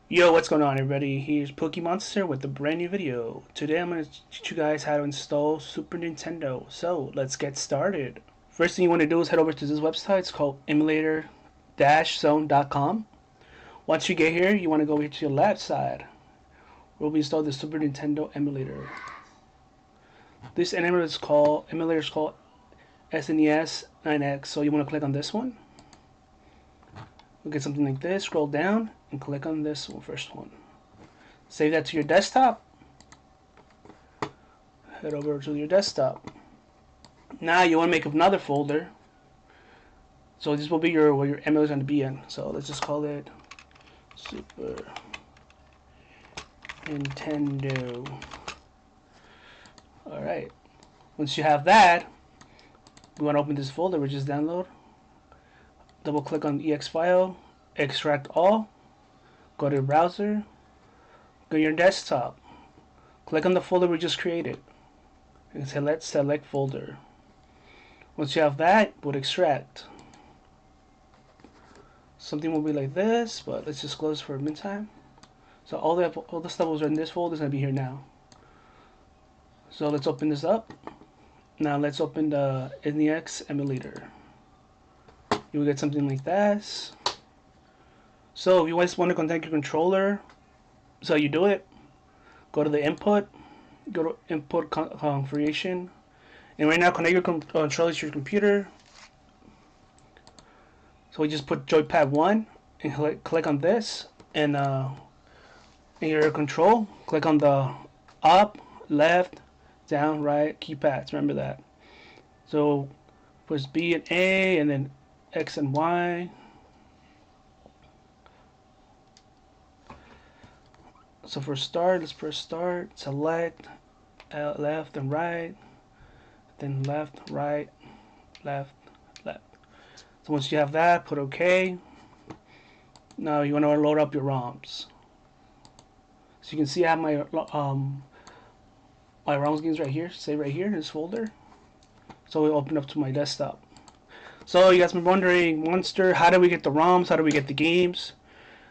Yo, what's going on everybody? Here's Pokemonster with a brand new video. Today I'm going to teach you guys how to install Super Nintendo. So, let's get started. First thing you want to do is head over to this website. It's called emulator-zone.com. Once you get here, you want to go over to your left side where we install the Super Nintendo emulator. This emulator is called SNES 9X. So you want to click on this one. You'll get something like this. Scroll down and click on this first one. Save that to your desktop. Head over to your desktop. Now you want to make another folder. So this will be where your emulator is going to be in. So let's just call it Super Nintendo. Alright. Once you have that, we want to open this folder, which is download. Double click on EX file, extract all, go to your browser, go to your desktop, click on the folder we just created, and select folder. Once you have that, we'll extract. Something will be like this, but let's just close for a meantime. So all the stuff was in this folder is going to be here now. So let's open this up. Now let's open the NEX emulator. You will get something like this. So if you just want to connect your controller, so you do it, go to the input, go to input configuration, and right now connect your controller to your computer. So we just put joypad 1 and click on this, and in your control, click on the up, left, down, right keypads. Remember that. So push B and A, and then X and Y. So for start, let's press start, select left and right, then left, right, left, left. So once you have that, put OK. Now you want to load up your ROMs. So you can see I have my ROMs games right here, save right here in this folder. So we open up to my desktop. So you guys been wondering, Monster, how do we get the ROMs? How do we get the games?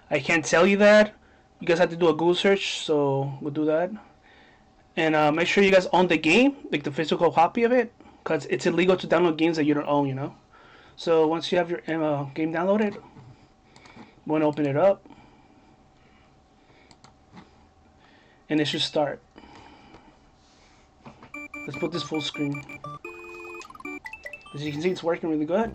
I can't tell you that. You guys have to do a Google search, so we'll do that. And make sure you guys own the game, like the physical copy of it, because it's illegal to download games that you don't own, you know. So once you have your game downloaded, you want to open it up, and it should start. Let's put this full screen. As you can see, it's working really good.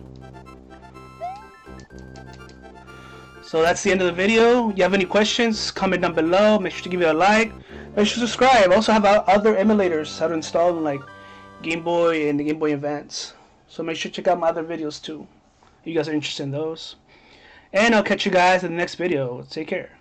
So that's the end of the video. If you have any questions, comment down below. Make sure to give it a like. Make sure to subscribe. I also have other emulators how to install them, like Game Boy and the Game Boy Advance. So make sure to check out my other videos too, if you guys are interested in those. And I'll catch you guys in the next video. Take care.